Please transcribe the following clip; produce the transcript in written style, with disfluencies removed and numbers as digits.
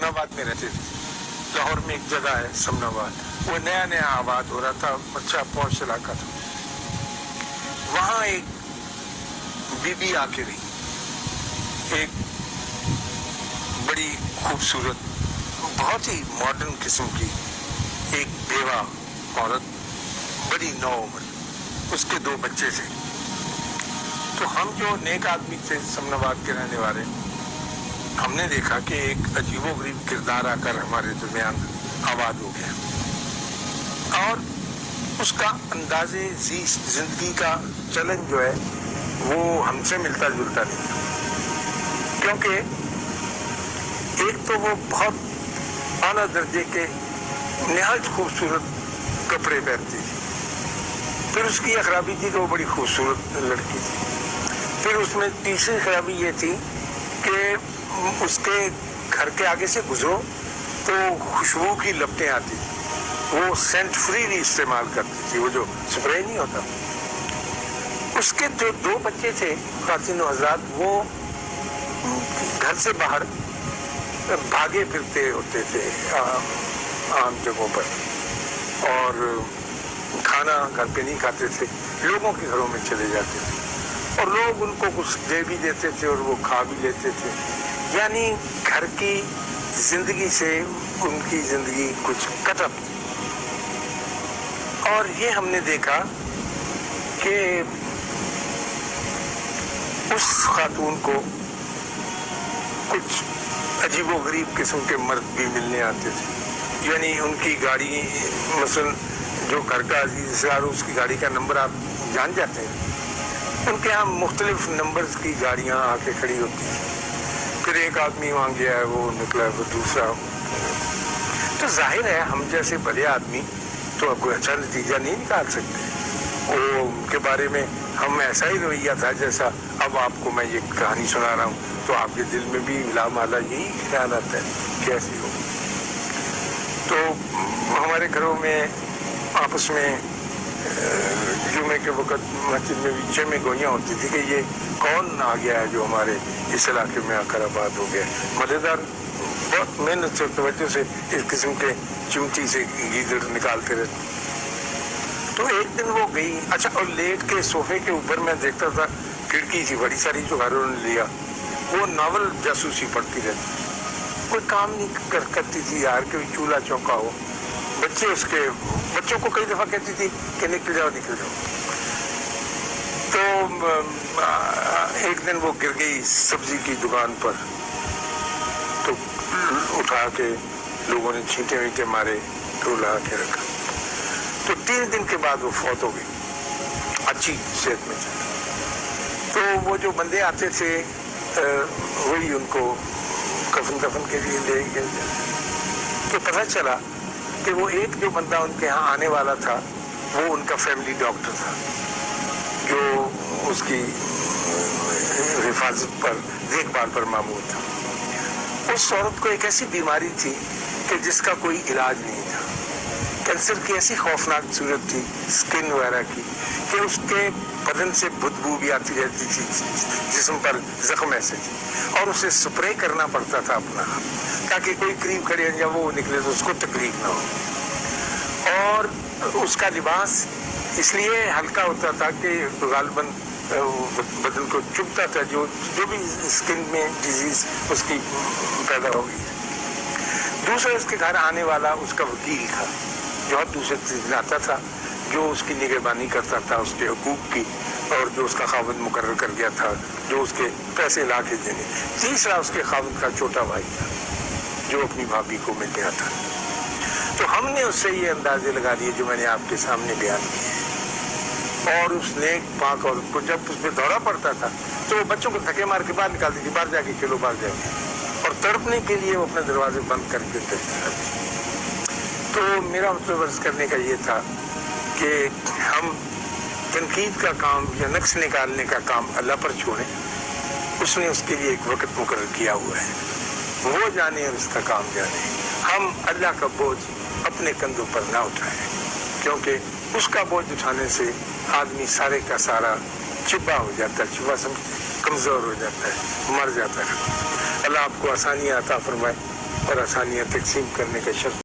समनाबाद में रहते थे। लाहौर में एक जगह है समनाबाद, वो नया नया आबाद हो रहा था, अच्छा पौष इलाका था। वहां एक बीबी आके रही, एक बड़ी खूबसूरत, बहुत ही मॉडर्न किस्म की एक बेवा औरत, बड़ी नौउम्र, उसके 2 बच्चे थे। तो हम जो नेक आदमी थे समनाबाद के रहने वाले, हमने देखा कि एक अजीबोगरीब किरदार आकर हमारे दरमियान आबाद हो गया और उसका अंदाजे जिंदगी का चलन जो है वो हमसे मिलता जुलता नहीं, क्योंकि एक तो वो बहुत आला दर्जे के निहायत खूबसूरत कपड़े पहनती थी, फिर उसकी यह खराबी थी कि वो बड़ी खूबसूरत लड़की थी, फिर उसमें तीसरी खराबी ये थी कि उसके घर के आगे से गुजरो तो खुशबू की लपटें आती थी, वो सेंट फ्री भी इस्तेमाल करती थी, वो जो स्प्रे नहीं होता। उसके जो 2 बच्चे थे खातिन हज़रात, वो घर से बाहर भागे फिरते होते थे आम जगहों पर, और खाना घर पे नहीं खाते थे, लोगों के घरों में चले जाते थे और लोग उनको कुछ दे भी देते थे और वो खा भी लेते थे। यानी घर की जिंदगी से उनकी जिंदगी कुछ कटअप थी। और ये हमने देखा कि उस खातून को कुछ अजीबोगरीब किस्म के मर्द भी मिलने आते थे। यानी उनकी गाड़ी, मसलन जो घर का अजीज़ उसकी गाड़ी का नंबर आप जान जाते हैं, उनके यहाँ मुख्तलिफ नंबर्स की गाड़ियाँ आके खड़ी होती थी। फिर एक आदमी वहाँ गया है, वो निकला, वो दूसरा। तो जाहिर है हम जैसे भले आदमी तो अब कोई अच्छा नतीजा नहीं निकाल सकते। वो उनके बारे में हम ऐसा ही रवैया था जैसा अब आपको मैं ये कहानी सुना रहा हूँ, तो आपके दिल में भी मिला माला यही ख्याल आता है कैसी हो। तो हमारे घरों में आपस में जुमे के वक़्त मस्जिद में बीचे में गोइयाँ होती थी कि ये कौन आ गया है जो हमारे इस इलाके में आकर आबाद हो गया। मज़ेदार बहुत मेहनत से तवज्जो से इस किस्म के चिमटी से गीदड़ निकालते रहते। तो एक दिन वो गई, अच्छा, और लेट के सोफे के ऊपर मैं देखता था, खिड़की थी बड़ी सारी जो घरों ने लिया, वो नावल जासूसी पढ़ती रहती, कोई काम नहीं करती थी यार, कोई चूल्हा चौका हो। बच्चे उसके बच्चों को कई दफा कहती थी कि निकल जाओ निकल जाओ। तो एक दिन वो गिर गई सब्जी की दुकान पर, तो उठा के लोगों ने छींटे वींटे मारे तो ला के रखा। तो 3 दिन के बाद वो फौत हो गई, अच्छी सेहत में थी। तो वो जो बंदे आते थे वही उनको कफन के लिए ले गए। तो पता चला कि वो एक जो बंदा उनके यहाँ आने वाला था वो उनका फैमिली डॉक्टर था, जो उसकी हिफाजत पर, देखभाल पर मामूल था। उस औरत को एक ऐसी बीमारी थी कि जिसका कोई इलाज नहीं था। कैंसर की ऐसी खौफनाक सूरत थी स्किन वगैरह की कि उसके बदन से बदबू भी आती रहती थी, जिस्म पर जख्म ऐसे थी, और उसे स्प्रे करना पड़ता था अपना, ताकि कोई करीब खड़े या वो निकले तो उसको तकलीफ ना हो। और उसका लिबास इसलिए हल्का होता था कि गालबन बदन को चुभता था, जो भी स्किन में डिजीज उसकी पैदा हो गई। दूसरा उसके घर आने वाला उसका वकील था, जो हर दूसरे दिन आता था, जो उसकी निगहबानी करता था उसके हकूक की, और जो उसका खावंद मुकर्रर कर गया था, जो उसके पैसे ला के देने। तीसरा उसके खावंद का छोटा भाई था, जो अपनी भाभी को मिलने आता। तो हमने उससे ये अंदाजे लगा लिए जो मैंने आपके सामने बयान किए। और उस नेक पाक औरत को जब उस पर दौरा पड़ता था तो वो बच्चों को धक्के मार के बाहर निकालती थी, बाहर जाके खेलो, बाहर जाके, और तड़पने के लिए वो अपने दरवाजे बंद करके करती रहती। तो मेरा मतलब अर्ज करने का ये था कि हम तनकीद का काम या नक्श निकालने का काम अल्लाह पर छोड़ें, उसने उसके लिए एक वक्त मुकर्रर किया हुआ है, वो जाने और उसका काम जाने। हम अल्लाह का बोझ अपने कंधों पर ना उठाएं, क्योंकि उसका बोझ उठाने से आदमी सारे का सारा चिपा हो जाता है, चिपा समझ कमज़ोर हो जाता है, मर जाता है। अल्लाह आपको आसानियाँ अता फरमाए। اور آسانیاں تقسیم کرنے کا شرط